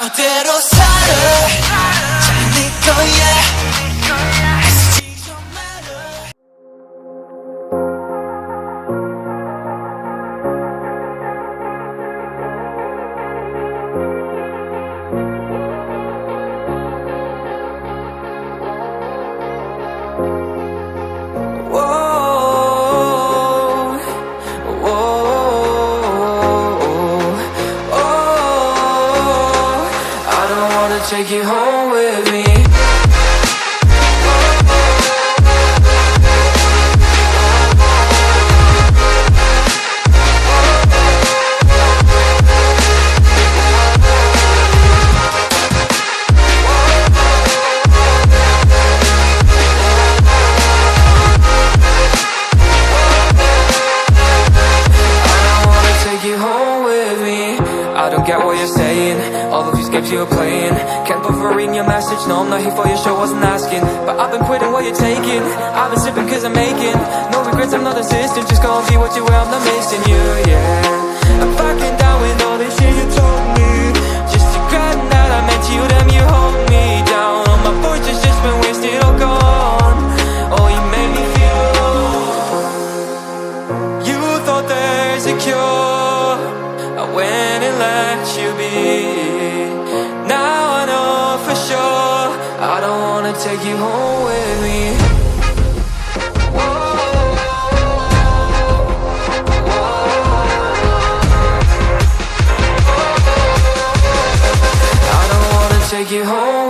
멋대로 살아 잘네 거야 Take you home with me. I don't get what you're saying, all of these games you're playing. Can't bother reading your message, no I'm not here for your show, wasn't asking. But I've been quitting what you're taking, I've been sipping cause I'm making no regrets, I'm not assistant, just gonna be what you were, I'm not missing you, yeah. I'm fucking down with all this shit you told me, just to grant that I meant you, damn you hold me down. All my fortune's just been wasted or gone, oh you made me feel low. You thought there's a cure, I went and let you be. Now I know for sure I don't wanna take you home with me. I don't wanna take you home.